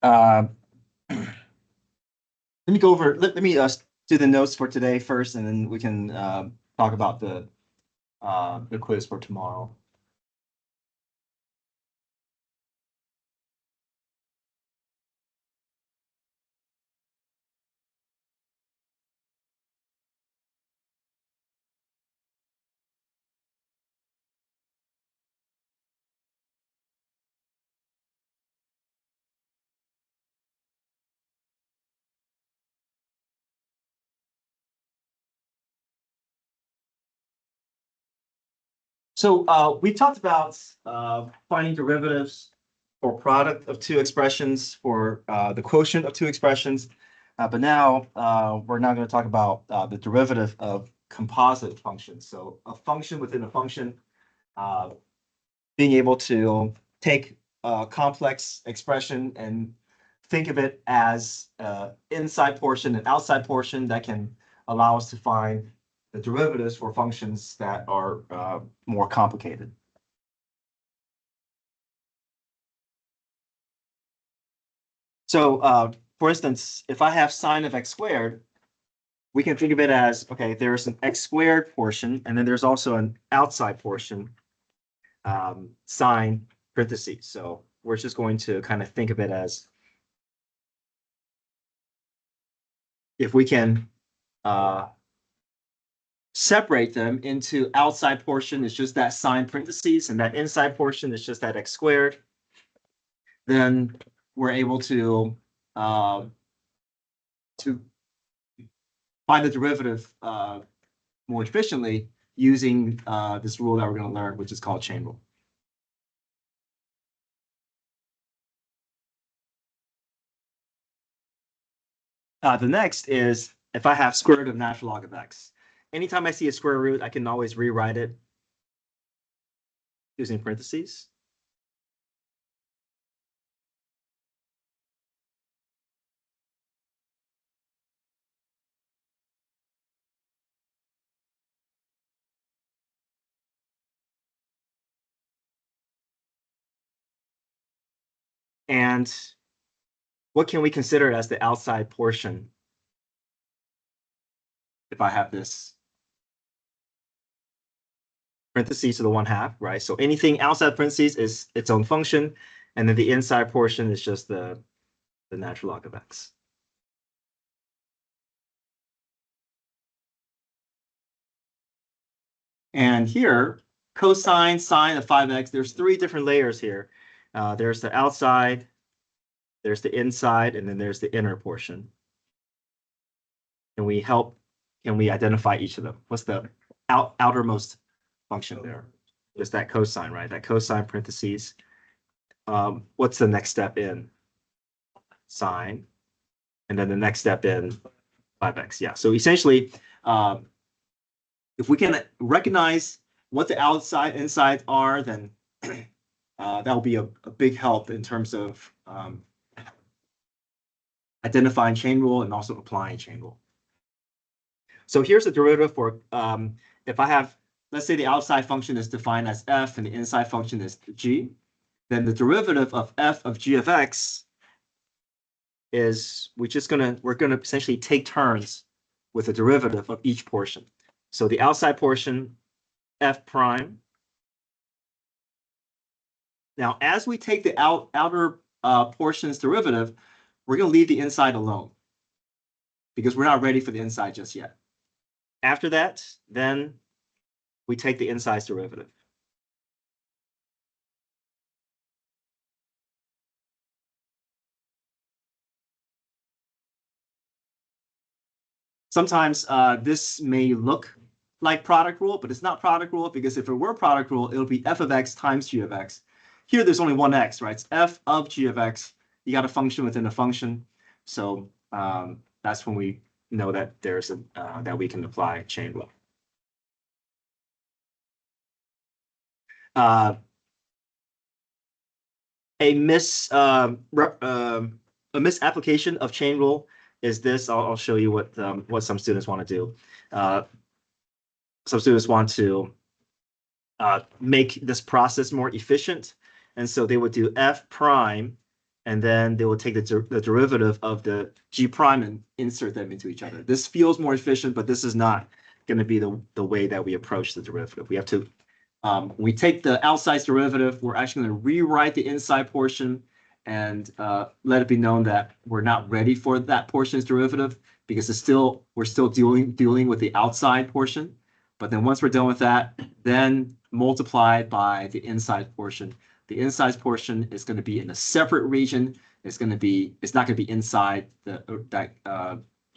Uh, let me go over. Let me do the notes for today first, and then we can talk about the quiz for tomorrow. So we talked about finding derivatives for product of two expressions, for the quotient of two expressions. But now we're now going to talk about the derivative of composite functions. So a function within a function, being able to take a complex expression and think of it as inside portion and outside portion that can allow us to find the derivatives for functions that are more complicated. So for instance, if I have sine of x squared, we can think of it as, okay, there's an x squared portion, and then there's also an outside portion, sine parentheses. So we're just going to kind of think of it as, if we can separate them into outside portion is just that sine parentheses, and that inside portion is just that x squared, then we're able to find the derivative more efficiently using this rule that we're going to learn, which is called chain rule. The next is if I have square root of natural log of x. Anytime I see a square root, I can always rewrite it using parentheses. And what can we consider as the outside portion if I have this parentheses to the 1/2, right? So anything outside parentheses is its own function, and then the inside portion is just the natural log of x. And here, cosine, sine of 5x, there's 3 different layers here. There's the outside, there's the inside, and then there's the inner portion. Can we identify each of them? What's the outermost function there? Just that cosine, right? That cosine parentheses. What's the next step in sine? And then the next step in 5x. Yeah. So essentially, if we can recognize what the outside insides are, then that will be a big help in terms of identifying chain rule and also applying chain rule. So here's the derivative for if I have, let's say the outside function is defined as f and the inside function is g, then the derivative of f of g of x is we're gonna essentially take turns with the derivative of each portion. So the outside portion, f prime. Now, as we take the outer portion's derivative, we're going to leave the inside alone because we're not ready for the inside just yet. After that, then we take the inside's derivative. Sometimes this may look like product rule, but it's not product rule because if it were product rule, it'll be f of x times g of x. Here, there's only one x, right? It's f of g of x. You got a function within a function. So that's when we know that there's that we can apply chain rule. a a misapplication of chain rule is this. I'll show you what some students want to do. Some students want to make this process more efficient, and so they would do f prime, and then they will take the derivative of the g prime and insert them into each other. This feels more efficient, but this is not going to be the way that we approach the derivative. We have to we take the outside derivative, we're actually going to rewrite the inside portion and let it be known that we're not ready for that portion's derivative because we're still dealing with the outside portion. But then once we're done with that, then multiply by the inside portion. The inside portion is going to be in a separate region. It's not going to be inside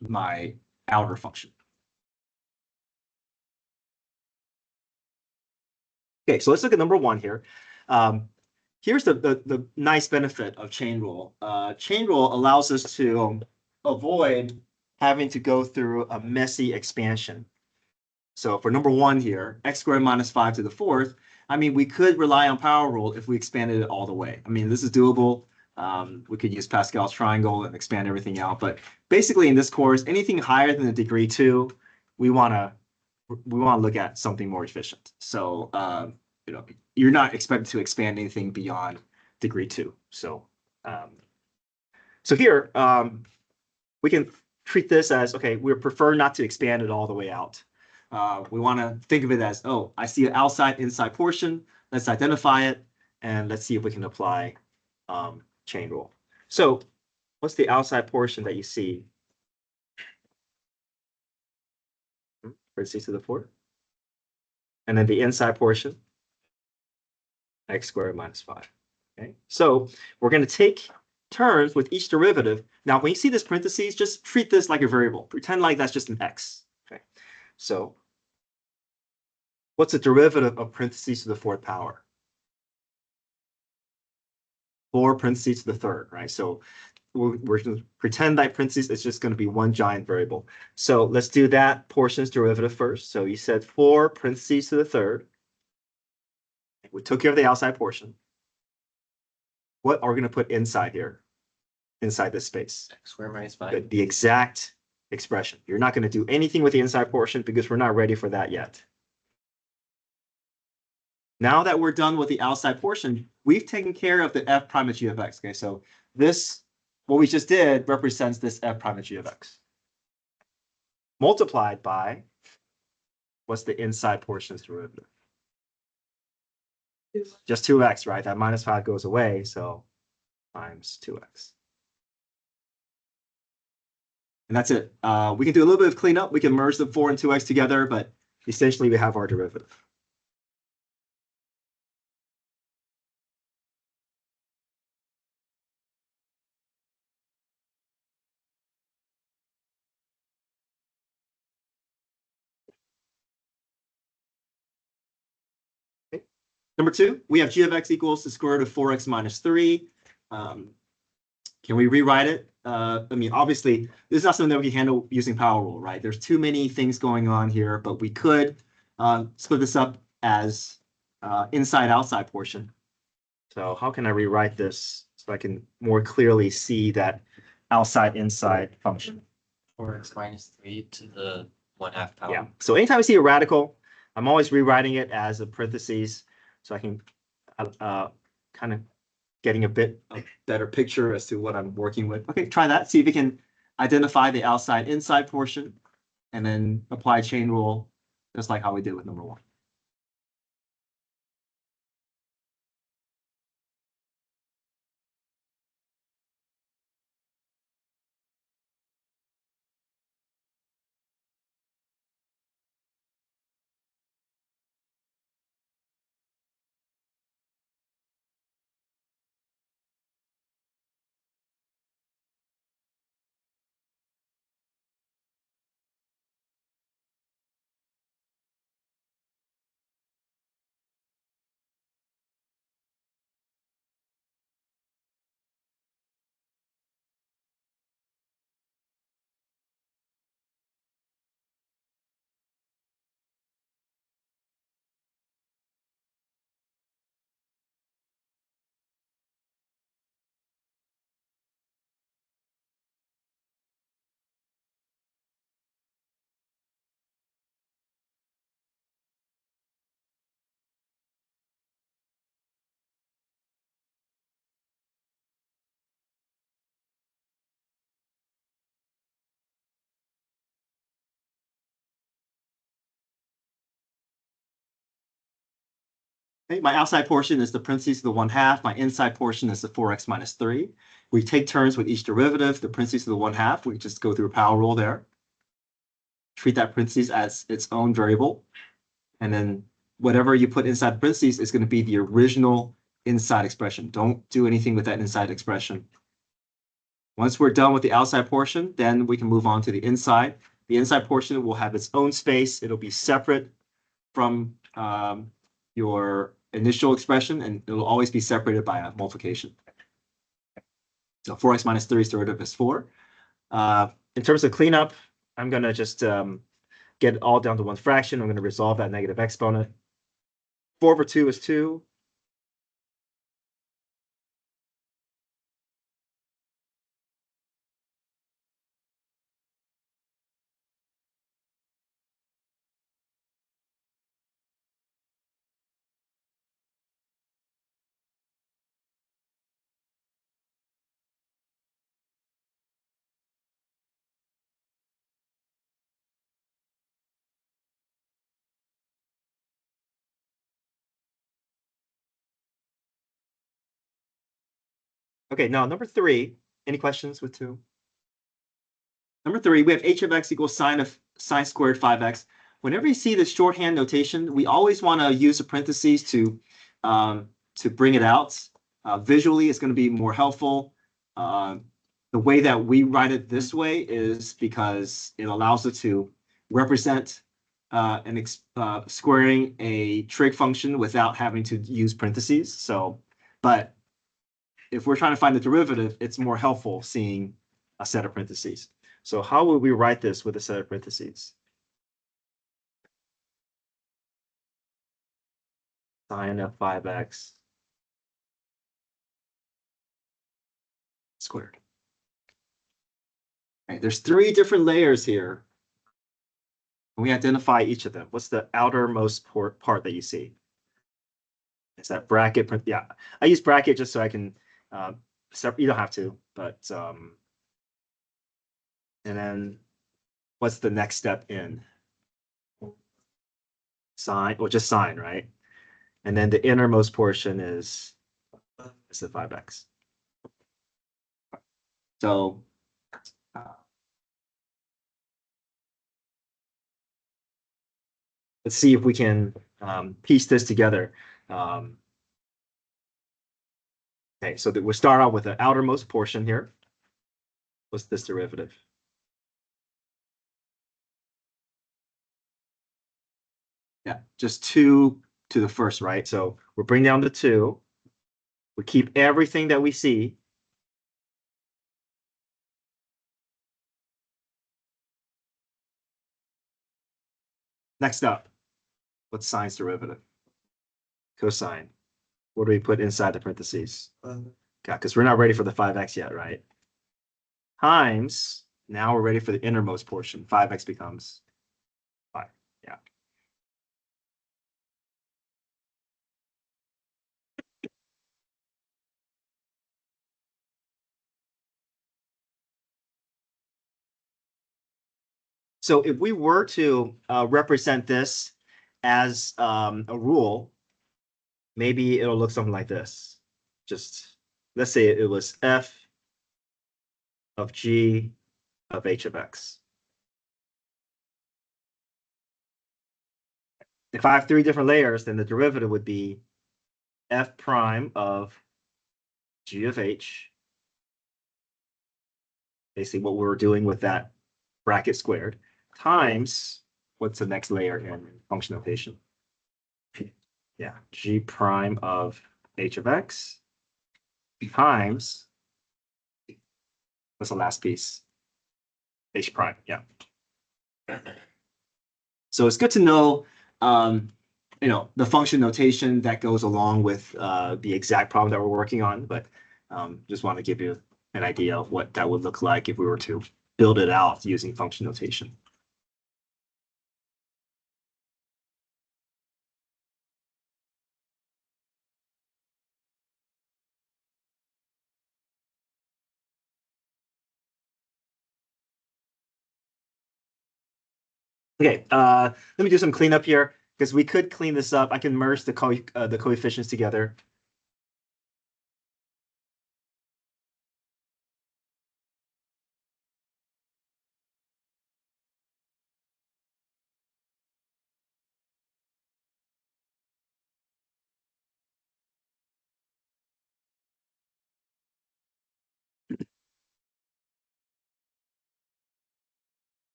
my outer function. Okay, so let's look at number one here. Here's the nice benefit of chain rule. Chain rule allows us to avoid having to go through a messy expansion. So for number one here, x squared minus 5 to the fourth, I mean, we could rely on power rule if we expanded it all the way. I mean, this is doable. We could use Pascal's triangle and expand everything out. But basically in this course, anything higher than the degree 2, we want to look at something more efficient. So you know, you're not expected to expand anything beyond degree 2. So so here we can treat this as, okay, we prefer not to expand it all the way out. We want to think of it as, oh, I see an outside inside portion. Let's identify it and let's see if we can apply chain rule. So what's the outside portion that you see? Parentheses to the fourth. And then the inside portion, x squared minus 5. Okay, so we're going to take terms with each derivative. Now, when you see this parentheses, just treat this like a variable. Pretend like that's just an x. Okay, so what's the derivative of parentheses to the fourth power? 4 parentheses to the third, right? So we're going to pretend that parentheses is just going to be one giant variable. So let's do that portion's derivative first. So you said 4 parentheses to the third. We took care of the outside portion. What are we going to put inside here? Inside this space? X squared minus 5. The exact expression. You're not going to do anything with the inside portion because we're not ready for that yet. Now that we're done with the outside portion, we've taken care of the f prime of g of x. Okay, so this, what we just did, represents this f prime of g of x. Multiplied by, what's the inside portion's derivative? Just 2x, right? That minus 5 goes away, so times 2x. And that's it. We can do a little bit of cleanup. We can merge the 4 and 2x together, but essentially we have our derivative. Okay. Number 2, we have g of x equals the square root of 4x minus 3. Can we rewrite it? I mean, obviously, this is not something that we can handle using power rule, right? There's too many things going on here, but we could split this up as inside-outside portion. So how can I rewrite this so I can more clearly see that outside-inside function? 4x minus 3 to the 1/2 power. Yeah. So anytime I see a radical, I'm always rewriting it as a parentheses, so I can kind of getting a better picture as to what I'm working with. Okay, try that. See if you can identify the outside-inside portion, and then apply chain rule, just like how we did with number 1. Okay, my outside portion is the parentheses to the 1/2. My inside portion is the 4x minus 3. We take turns with each derivative. The parentheses to the 1/2, we just go through a power rule there. Treat that parentheses as its own variable. And then whatever you put inside the parentheses is going to be the original inside expression. Don't do anything with that inside expression. Once we're done with the outside portion, then we can move on to the inside. The inside portion will have its own space. It'll be separate from your initial expression, and it'll always be separated by a multiplication. So 4x minus 3's derivative is 4. In terms of cleanup, I'm going to just get it all down to one fraction. I'm going to resolve that negative exponent. 4 over 2 is 2. Okay, now number 3. Any questions with 2? Number 3, we have h of x equals sine squared 5x. Whenever you see this shorthand notation, we always want to use the parentheses to bring it out. Visually, it's going to be more helpful. The way that we write it this way is because it allows it to represent squaring a trig function without having to use parentheses. So, but if we're trying to find the derivative, it's more helpful seeing a set of parentheses. So how would we write this with a set of parentheses? Sine of 5x squared. Right, there's 3 different layers here. And we identify each of them. What's the outermost part that you see? Is that bracket? Yeah, I use bracket just so I can you don't have to, but and then what's the next step in? Sine, well, just sine, right? And then the innermost portion is the 5x. So let's see if we can piece this together. Okay, so we'll start out with the outermost portion here. What's this derivative? Yeah, just 2 to the first, right? So we'll bring down the 2. We keep everything that we see. Next up, what's sine's derivative? Cosine. What do we put inside the parentheses? Okay, because we're not ready for the 5x yet, right? Times, now we're ready for the innermost portion. 5x becomes 5, yeah. So if we were to represent this as a rule, maybe it'll look something like this. Just, let's say it was f of g of h of x. If I have 3 different layers, then the derivative would be f prime of g of h. Basically what we were doing with that bracket squared, times, what's the next layer in function notation? Yeah, g prime of h of x times, what's the last piece? H prime, yeah. So it's good to know, the function notation that goes along with the exact problem that we're working on, but just want to give you an idea of what that would look like if we were to build it out using function notation. Okay, let me do some cleanup here. because we could clean this up. I can merge the coefficients together.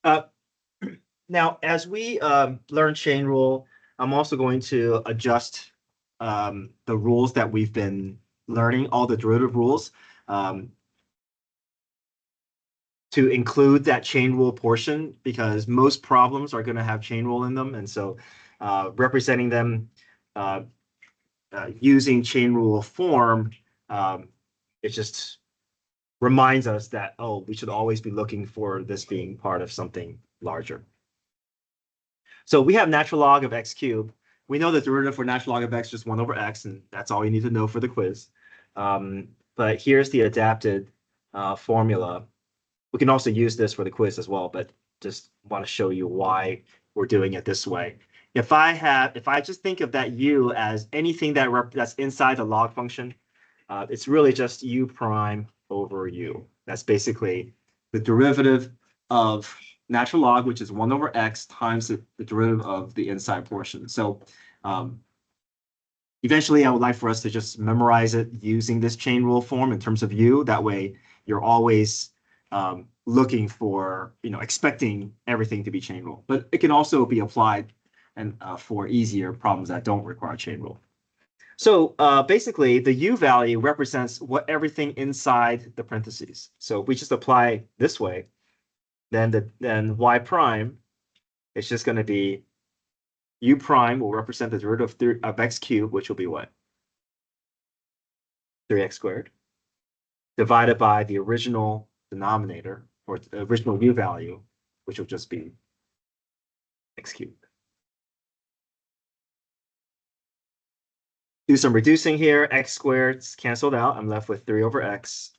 Uh, Now, as we learn chain rule, I'm also going to adjust the rules that we've been learning, all the derivative rules, um, to include that chain rule portion, because most problems are going to have chain rule in them. And so representing them uh, using chain rule form, it just reminds us that, oh, we should always be looking for this being part of something larger. So we have natural log of x cubed. We know the derivative for natural log of x is just 1 over x, and that's all you need to know for the quiz. But here's the adapted formula. We can also use this for the quiz as well, but just want to show you why we're doing it this way. If I just think of that u as anything that's inside the log function, it's really just u prime over u. That's basically the derivative of natural log, which is 1 over x times the derivative of the inside portion. So eventually I would like for us to just memorize it using this chain rule form in terms of u. That way you're always looking for, expecting everything to be chain rule. But it can also be applied and for easier problems that don't require chain rule. So basically, the u value represents everything inside the parentheses. So if we just apply this way, then y prime is just going to be u prime will represent the derivative of x cubed, which will be what? 3x squared, divided by the original denominator, or the original u value, which will just be x cubed. Do some reducing here. X squared is canceled out. I'm left with 3 over x.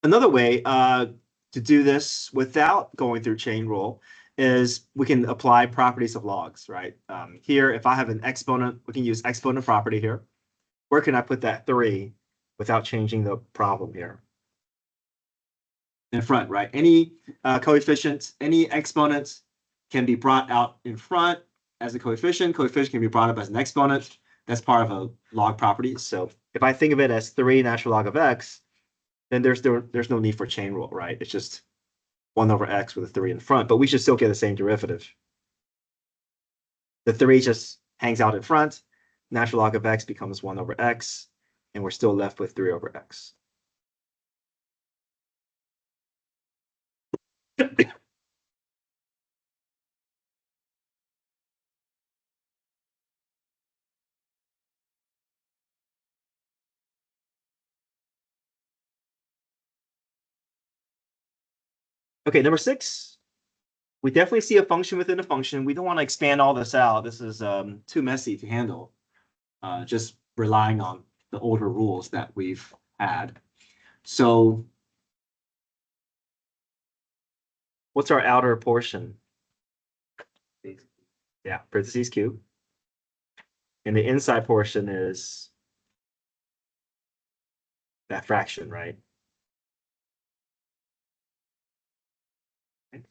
Another way to do this without going through chain rule is we can apply properties of logs, right? Here, if I have an exponent, we can use exponent property here. Where can I put that 3 without changing the problem here? In front, right? Any coefficient, any exponent can be brought out in front as a coefficient. Coefficient can be brought up as an exponent. That's part of a log property. So if I think of it as 3 natural log of x, then there's no need for chain rule, right? It's just 1 over x with a 3 in front, but we should still get the same derivative. The 3 just hangs out in front. Natural log of x becomes 1 over x, and we're still left with 3 over x. Okay, number 6. We definitely see a function within a function. We don't want to expand all this out. This is too messy to handle. Just relying on the older rules that we've had. So what's our outer portion? Yeah, parentheses cube. And the inside portion is that fraction, right?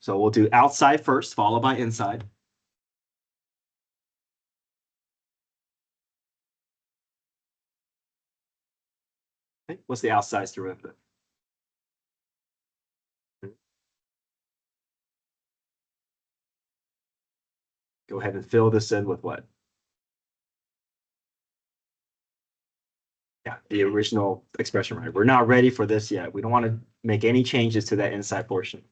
So we'll do outside first, followed by inside. Okay, what's the outside derivative? Go ahead and fill this in with what? Yeah, the original expression, right? We're not ready for this yet. We don't want to make any changes to that inside portion.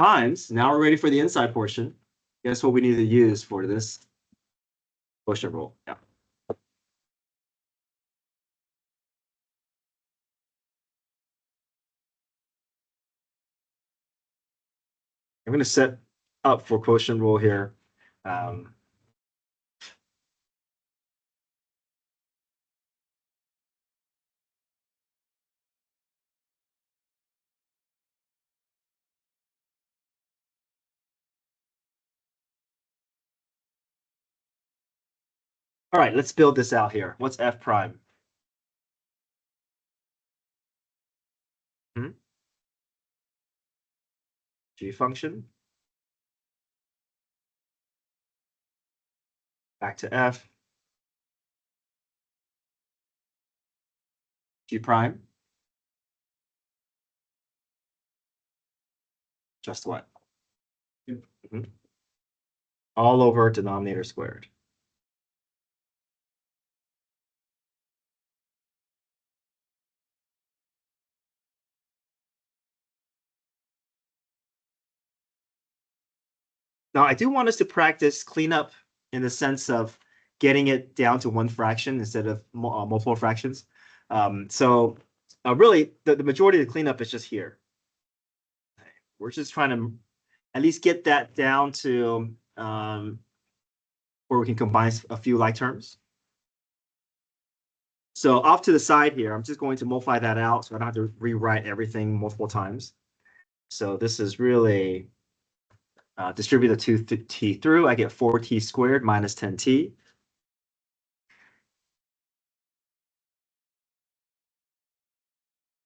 Times, now we're ready for the inside portion. Guess what we need to use for this quotient rule? Yeah. I'm going to set up for quotient rule here. All right, let's build this out here. What's f prime? G function. Back to f. G prime. Just what? Mhm. All over denominator squared. Now, I do want us to practice cleanup in the sense of getting it down to one fraction instead of multiple fractions. So really, the majority of the cleanup is just here. We're just trying to at least get that down to where we can combine a few like terms. So off to the side here, I'm just going to multiply that out so I don't have to rewrite everything multiple times. So this is really distribute the 2t through. I get 4t squared minus 10t.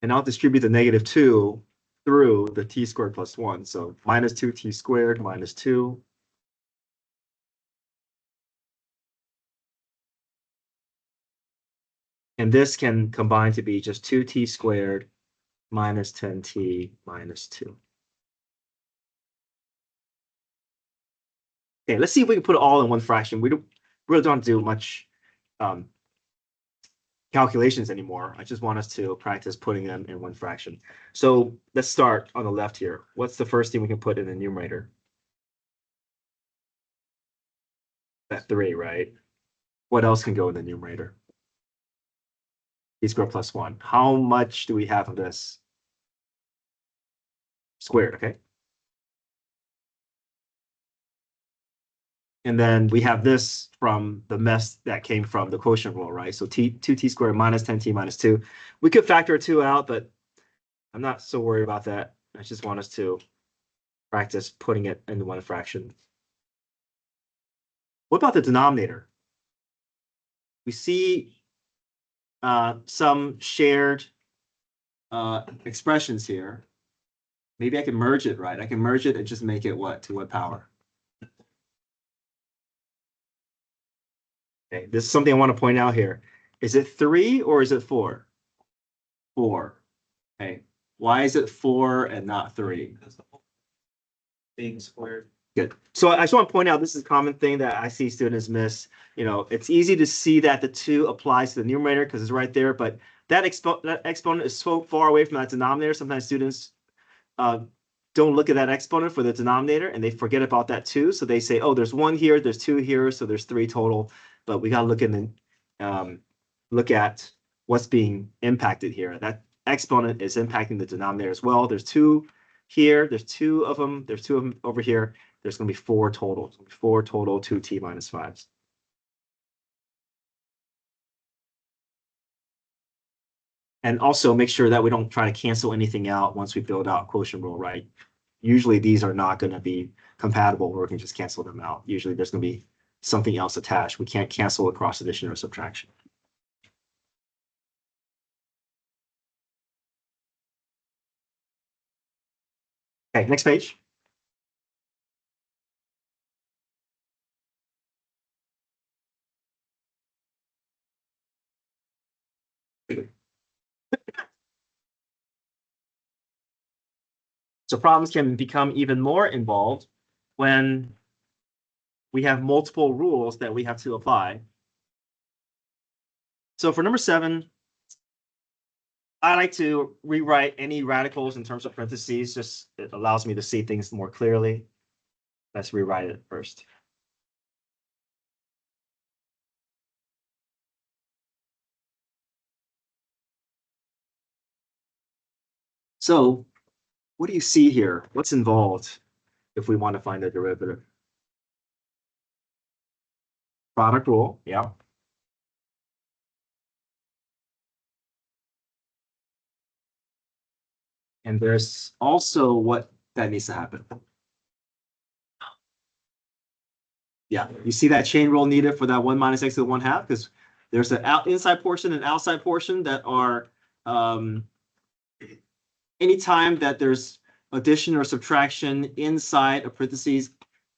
And I'll distribute the negative 2 through the t squared plus 1. So minus 2t squared minus 2. And this can combine to be just 2t squared minus 10t minus 2. Okay, let's see if we can put it all in one fraction. We really don't do much calculations anymore. I just want us to practice putting them in one fraction. So let's start on the left here. What's the first thing we can put in the numerator? That 3, right? What else can go in the numerator? T squared plus 1. How much do we have of this? Squared, okay? And then we have this from the mess that came from the quotient rule, right? So 2t squared minus 10t minus 2. We could factor a 2 out, but I'm not so worried about that. I just want us to practice putting it into one fraction. What about the denominator? We see some shared expressions here. Maybe I can merge it, right? I can merge it and just make it what? To what power? Okay, this is something I want to point out here. Is it 3 or is it 4? 4. Okay. Why is it 4 and not 3? Being squared. Good. So I just want to point out this is a common thing that I see students miss. You know, it's easy to see that the 2 applies to the numerator because it's right there, but that exponent is so far away from that denominator. Sometimes students don't look at that exponent for the denominator and they forget about that 2. So they say, oh, there's 1 here, there's 2 here, so there's 3 total. But we got to look at what's being impacted here. That exponent is impacting the denominator as well. There's 2 here, there's 2 of them, there's 2 of them over here. There's going to be 4 total. 4 total 2t minus 5s. And also make sure that we don't try to cancel anything out once we build out quotient rule, right? Usually these are not going to be compatible where we can just cancel them out. Usually there's going to be something else attached. We can't cancel across addition or subtraction. Okay, next page. So problems can become even more involved when we have multiple rules that we have to apply. So for number 7, I like to rewrite any radicals in terms of parentheses. Just it allows me to see things more clearly. Let's rewrite it first. So what do you see here? What's involved? if we want to find the derivative. Product rule, yeah. And there's also what that needs to happen. Yeah, you see that chain rule needed for that 1 minus x to the 1/2, because there's an inside portion and outside portion that are anytime that there's addition or subtraction inside a parentheses,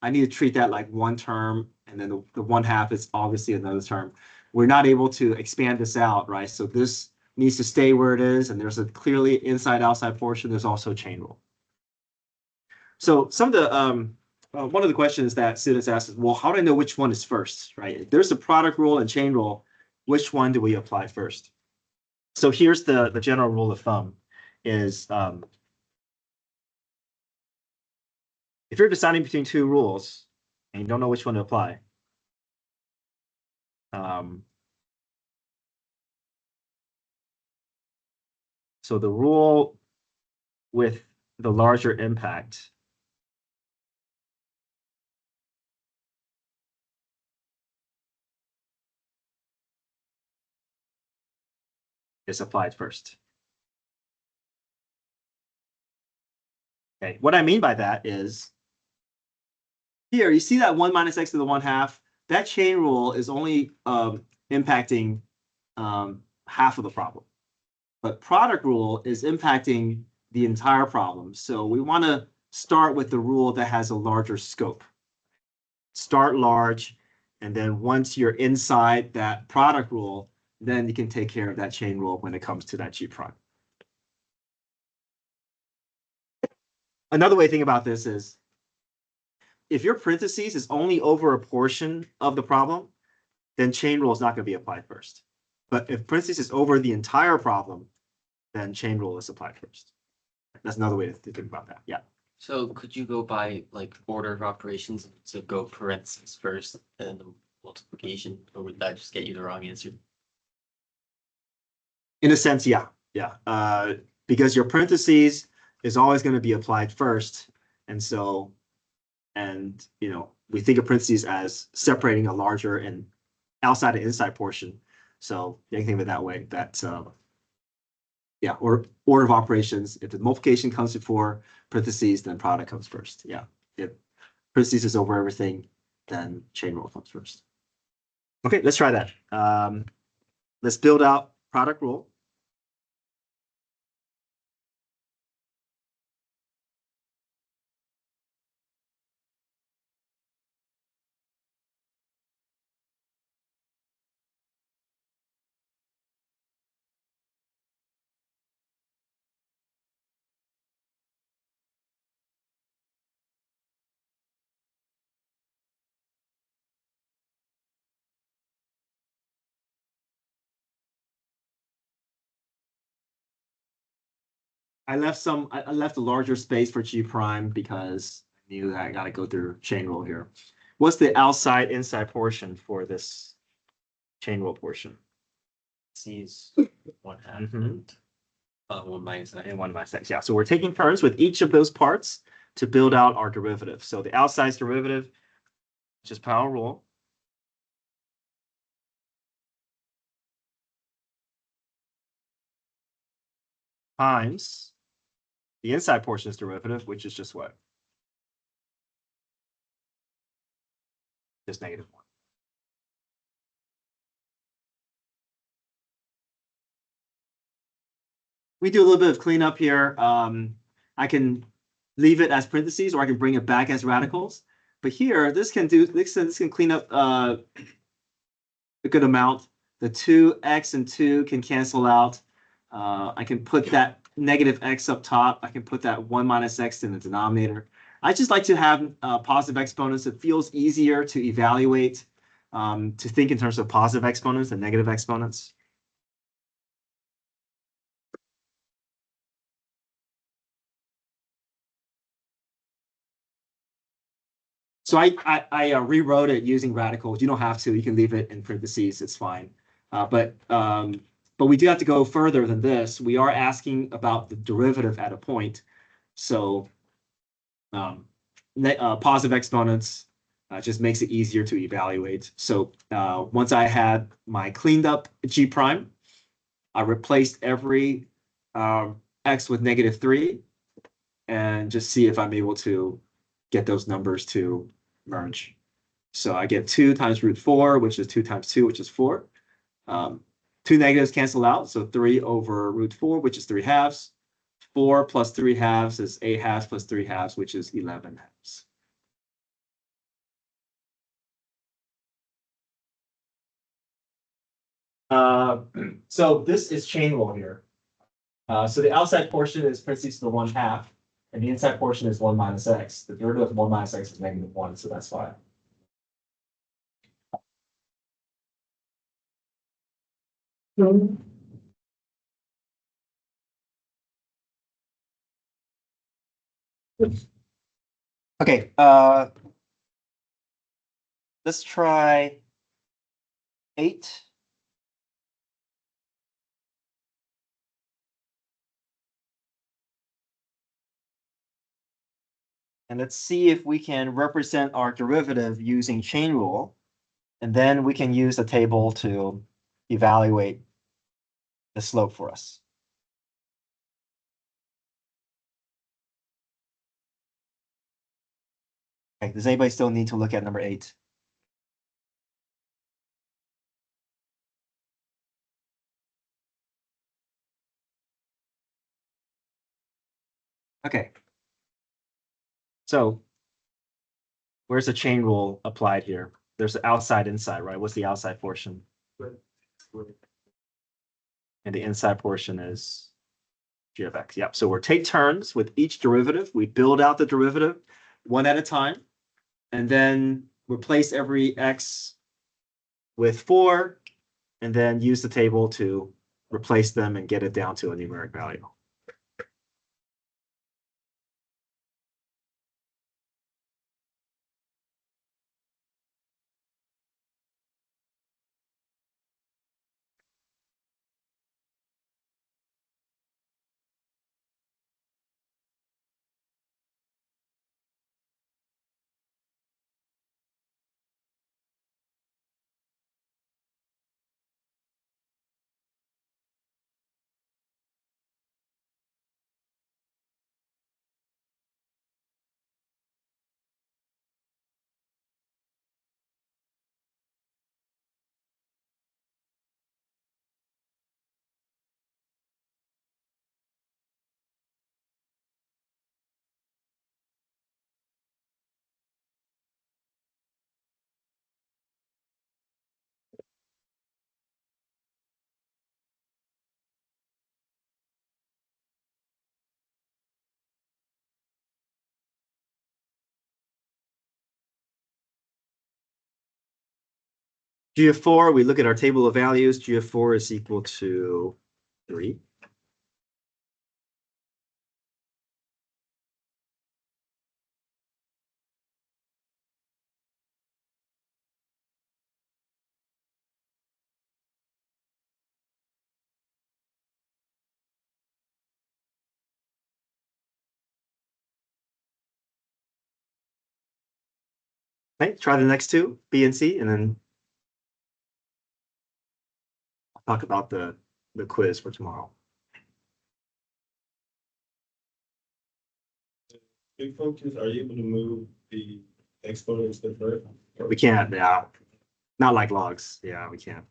I need to treat that like one term, and then the 1/2 is obviously another term. We're not able to expand this out, right? So this needs to stay where it is, and there's a clearly inside-outside portion. There's also a chain rule. So some of the one of the questions that students ask is, well, how do I know which one is first, right? If there's a product rule and chain rule, which one do we apply first? So here's the general rule of thumb is if you're deciding between two rules and you don't know which one to apply, so the rule with the larger impact is applied first. Okay, what I mean by that is here, you see that 1 minus x to the 1/2, that chain rule is only impacting half of the problem. But product rule is impacting the entire problem. So we want to start with the rule that has a larger scope. Start large, and then once you're inside that product rule, then you can take care of that chain rule when it comes to that G prime. Another way to think about this is, if your parentheses is only over a portion of the problem, then chain rule is not going to be applied first. But if parentheses is over the entire problem, then chain rule is applied first. That's another way to think about that. Yeah. So could you go by like order of operations to go parentheses first and the multiplication, or would that just get you the wrong answer? In a sense, yeah. Yeah. Because your parentheses is always going to be applied first. And so, we think of parentheses as separating a larger and outside and inside portion. So you can think of it that way. That's yeah, or order of operations. If the multiplication comes before parentheses, then product comes first. Yeah. If parentheses is over everything, then chain rule comes first. Okay, let's try that. Let's build out product rule. I left a larger space for G prime because I knew that I got to go through chain rule here. What's the outside inside portion for this chain rule portion? C's 1/2 Mhm. and 1 minus x. And 1 minus x. Yeah. So we're taking turns with each of those parts to build out our derivative. So the outside's derivative, which is power rule. Times the inside portion's derivative, which is just what? Just -1. We do a little bit of cleanup here. I can leave it as parentheses, or I can bring it back as radicals. But here, this can clean up a good amount. The 2x and 2 can cancel out. I can put that negative x up top. I can put that 1 minus x in the denominator. I just like to have positive exponents. It feels easier to evaluate, to think in terms of positive exponents and negative exponents. So I rewrote it using radicals. You don't have to. You can leave it in parentheses. It's fine. But we do have to go further than this. We are asking about the derivative at a point. So positive exponents. Just makes it easier to evaluate. So once I had my cleaned up G prime, I replaced every x with -3 and just see if I'm able to get those numbers to merge. So I get 2 times root 4, which is 2 times 2, which is 4. Two negatives cancel out, so 3 over root 4, which is 3/2. 4 plus 3/2 is 8/2 plus 3/2, which is 11/2. So this is chain rule here. So the outside portion is parentheses to the 1/2, and the inside portion is 1 minus x. The derivative of 1 minus x is -1, so that's why. Okay, let's try 8. And let's see if we can represent our derivative using chain rule. And then we can use the table to evaluate the slope for us. Okay, does anybody still need to look at number 8? Okay. So where's the chain rule applied here? There's the outside, inside, right? What's the outside portion? And the inside portion is g of x. Yep. So we'll take turns with each derivative. We build out the derivative one at a time, and then replace every x with 4, and then use the table to replace them and get it down to a numeric value. G of 4, we look at our table of values. G of 4 is equal to 3. Okay, try the next two, B and C, and then I'll talk about the quiz for tomorrow. Big focus, are you able to move the exponents to first? We can't, yeah. Not like logs. Yeah, we can't.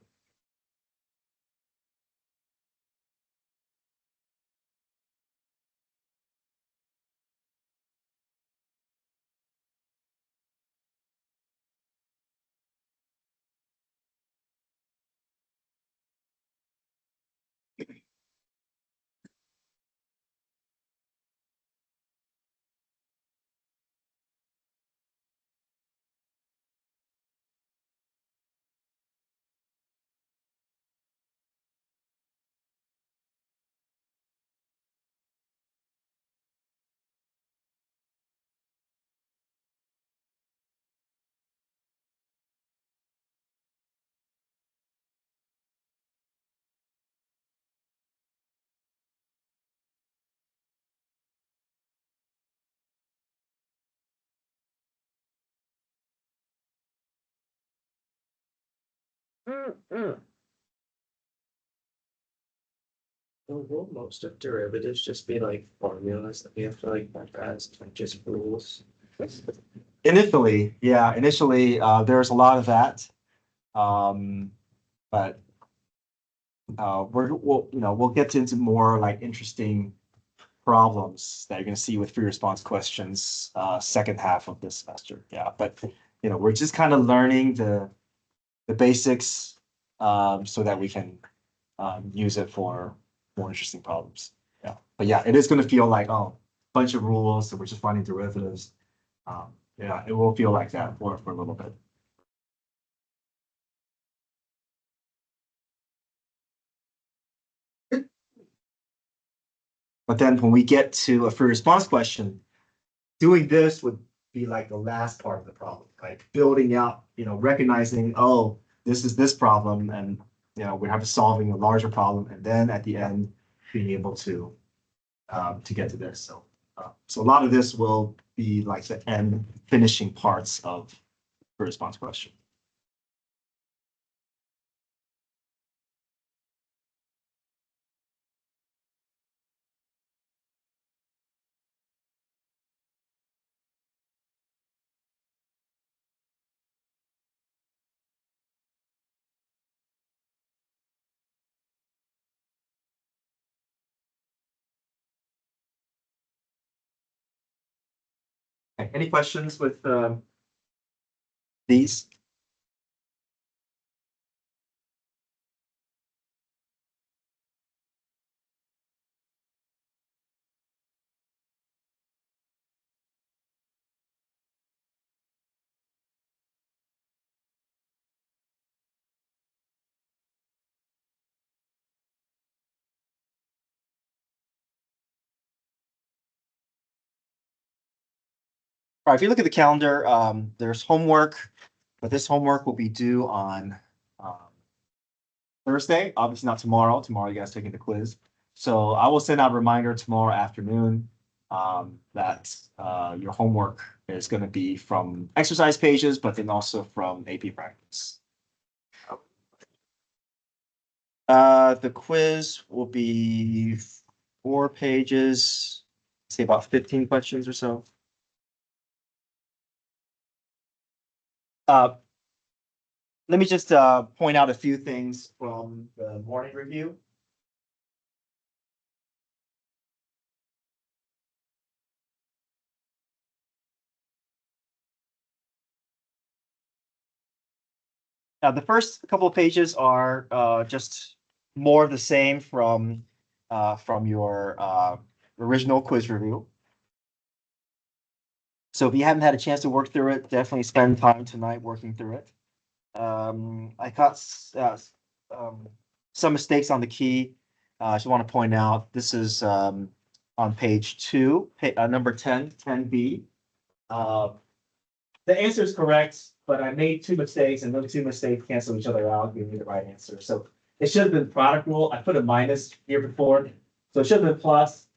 Will most of derivatives just be like formulas that we have to like memorize, like just rules? Initially, yeah, there's a lot of that. But we'll get into more like interesting problems that you're going to see with free response questions second half of this semester. Yeah, but we're just kind of learning the basics so that we can use it for more interesting problems. Yeah, but yeah, it is going to feel like bunch of rules, so we're just finding derivatives. Yeah, it will feel like that for a little bit. But then when we get to a free response question, doing this would be like the last part of the problem, like building out, recognizing, oh, this is this problem, and we have to solving a larger problem, and then at the end being able to get to this. So a lot of this will be like the end finishing parts of the response question. Okay, any questions with these? All right, if you look at the calendar, there's homework, but this homework will be due on Thursday, obviously not tomorrow. Tomorrow you guys taking the quiz. So I will send out a reminder tomorrow afternoon that your homework is going to be from exercise pages, but then also from AP practice. The quiz will be 4 pages, say about 15 questions or so. Let me just point out a few things from the morning review. The first couple of pages are just more of the same from your original quiz review. So if you haven't had a chance to work through it, definitely spend time tonight working through it. I caught some mistakes on the key. I just want to point out this is on page 2, number 10B. The answer is correct, but I made 2 mistakes, and those 2 mistakes cancel each other out, giving me the right answer. So it should have been product rule. I put a minus here before, so it should have been plus,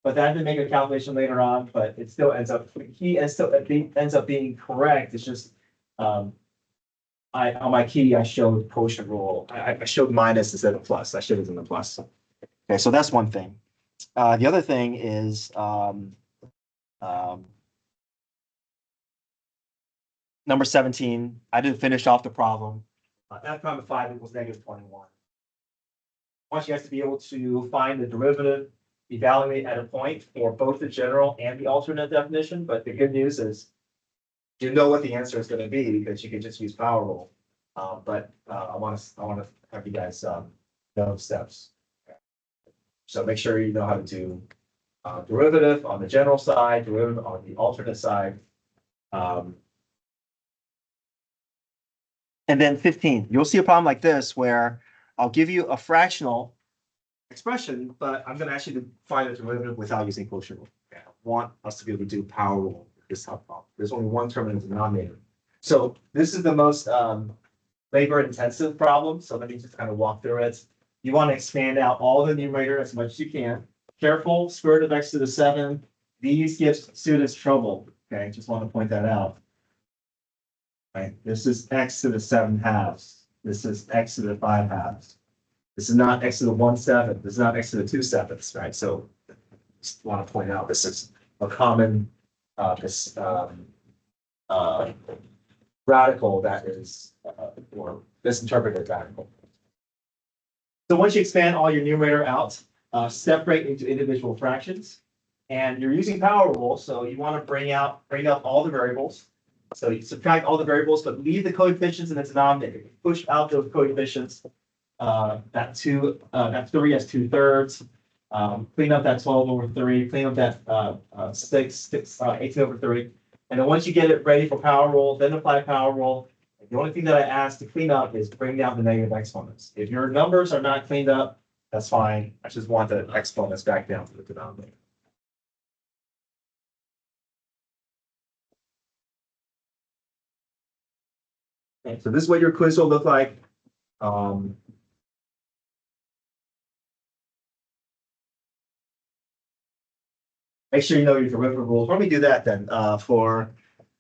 but that didn't make a calculation later on, but it still ends up, the key ends up being correct. It's just, on my key, I showed quotient rule. I showed minus instead of plus. I should have done the plus. Okay, so that's one thing. The other thing is, number 17, I didn't finish off the problem. F prime of 5 equals negative 21. I want you guys to be able to find the derivative, evaluate at a point for both the general and the alternate definition. But the good news is you know what the answer is going to be because you can just use power rule. But I want to have you guys know the steps. Okay. So make sure you know how to do derivative on the general side, derivative on the alternate side. And then 15, you'll see a problem like this where I'll give you a fractional expression, but I'm going to actually find a derivative without using quotient rule. Okay. I want us to be able to do power rule with this problem. There's only one term in the denominator. So this is the most labor intensive problem. So let me just kind of walk through it. You want to expand out all the numerator as much as you can. Careful, square root of x to the 7. These give students trouble. Okay, just want to point that out. Right, this is x to the 7 halves. This is x to the 5/2. This is not x to the 1/7. This is not x to the 2/7, right? So just want to point out this is a common radical that is or misinterpreted radical. So once you expand all your numerator out, separate into individual fractions, and you're using power rule, so you want to bring up all the variables. So you subtract all the variables, but leave the coefficients in the denominator. Push out those coefficients. That 3 as 2/3. Clean up that 12/3. Clean up that 18/3. And then once you get it ready for power rule, then apply power rule. The only thing that I ask to clean up is bring down the negative exponents. If your numbers are not cleaned up, that's fine. I just want the exponents back down to the denominator. Okay, so this is what your quiz will look like. Make sure you know your derivative rules. Let me do that then for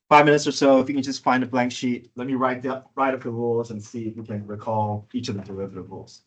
5 minutes or so. If you can just find a blank sheet, let me write up the rules and see if you can recall each of the derivative rules.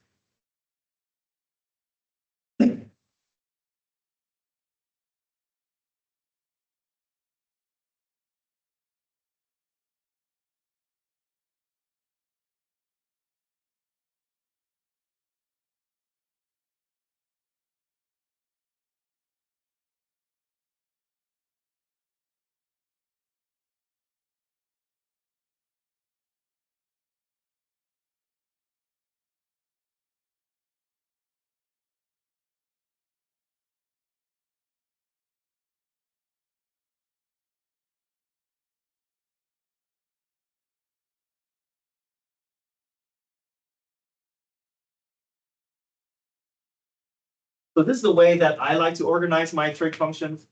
So this is the way that I like to organize my trig functions.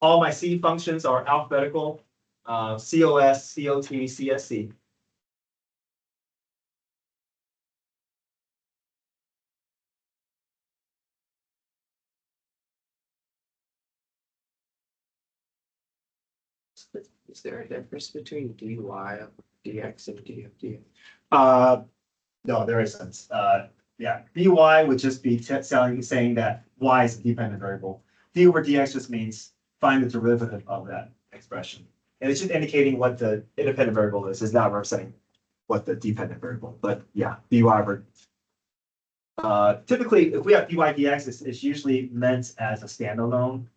All my C functions are alphabetical, COS, COT, CSC. Is there a difference between dy of dx and d of dx? No, there isn't. Yeah, dy would just be saying that y is a dependent variable. D over dx just means find the derivative of that expression. And it's just indicating what the independent variable is. It's not representing what the dependent variable, but yeah, dy over. Typically, if we have dy dx, it's usually meant as a standalone.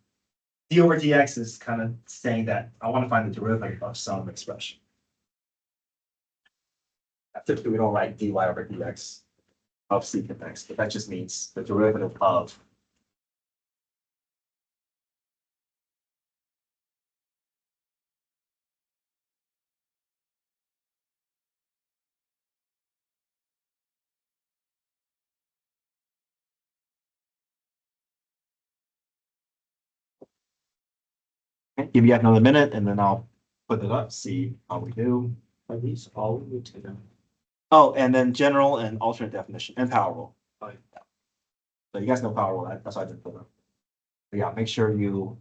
D over dx is kind of saying that I want to find the derivative of some expression. Typically, we don't write dy over dx of secant x, but that just means the derivative of. Okay, give you another minute and then I'll put it up, see how we do. Are these all we need to know? Oh, and then general and alternate definition and power rule. Oh, yeah. So you guys know power rule, that's why I didn't put it up. But yeah, make sure you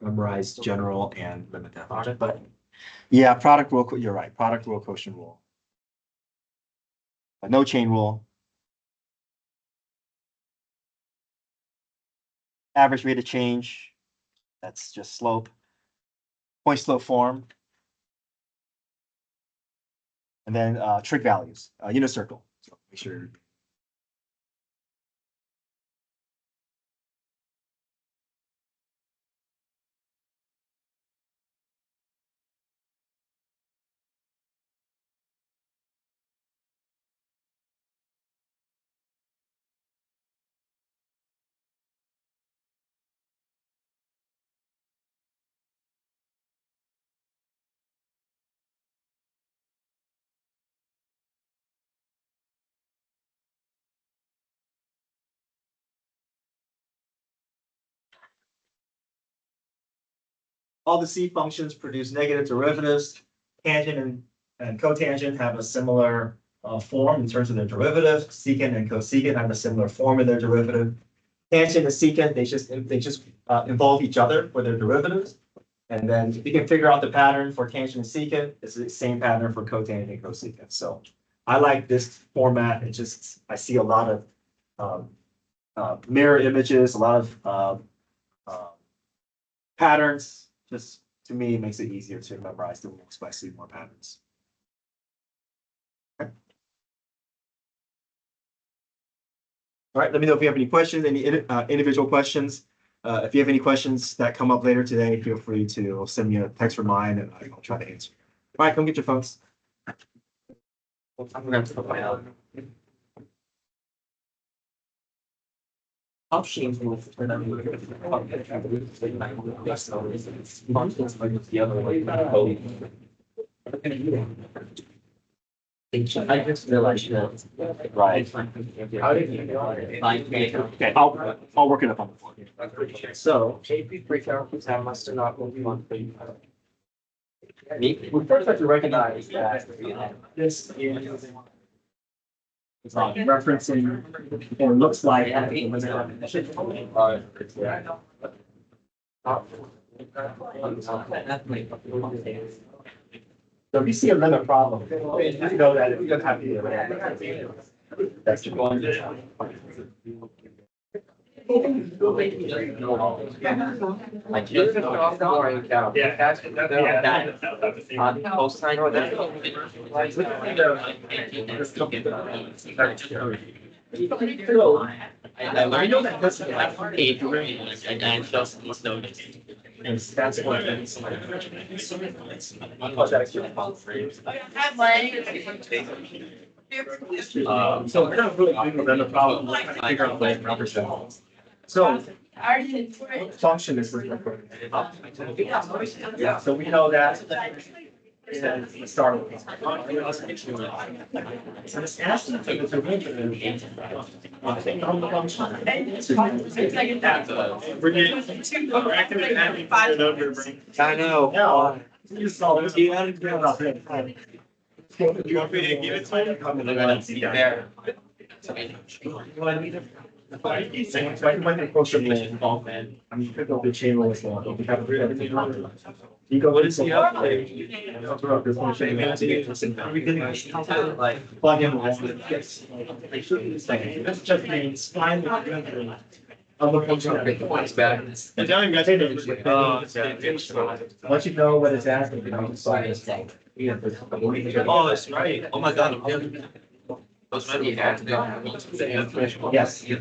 memorize general and limit definition. But yeah, product rule, you're right, product rule, quotient rule. But no chain rule. Average rate of change, that's just slope. Point slope form. And then trig values, unit circle. So make sure. All the C functions produce negative derivatives. Tangent and cotangent have a similar form in terms of their derivative. Secant and cosecant have a similar form in their derivative. Tangent and secant, they just involve each other for their derivatives. And then if you can figure out the pattern for tangent and secant, it's the same pattern for cotangent and cosecant. So I like this format. It just, I see a lot of mirror images, a lot of patterns. Just to me, it makes it easier to memorize the rules by seeing more patterns. Okay. All right, let me know if you have any questions, any individual questions. If you have any questions that come up later today, feel free to send me a text or mine and I'll try to answer. All right, come get your phones. I'm gonna put my own. I'll change with the other way. I just realized that. Right. How did you know? Okay, I'll work it up on the floor. So AP pre-calculus, I must have not moved on. We first have to recognize that this is referencing or looks like. So if you see a limit problem, you know that it doesn't have to be. That's your going. Like just boring count. On cosine or that. I learned that this is like eighth grade and I just noticed. And that's what. So we're not really doing a limit problem. We're trying to figure out what numbers are. So function is. Yeah, so we know that. Is the start of it. So it's asking for the derivative. I know. No. You saw this. You had to do about that. You want me to give it to you? I'm gonna see there. I can went across your lane, I mean, you could go to chamber as well. You have everything. You go. What is the update? Plug in. This just means find the. Other function. Points back. Once you know what it's asking, you can solve this. Oh, that's right. Oh my God. I'm good. Those ready to Yes. Yeah.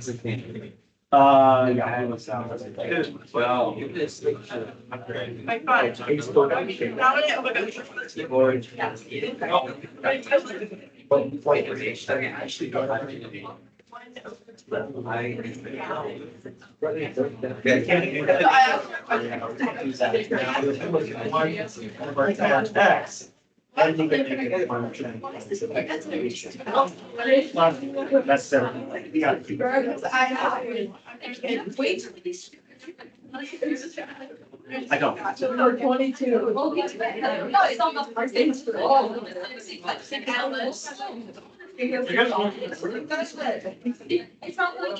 Well. X. That's seven. Yeah. I don't. 22. No, it's not the first thing. It's not like.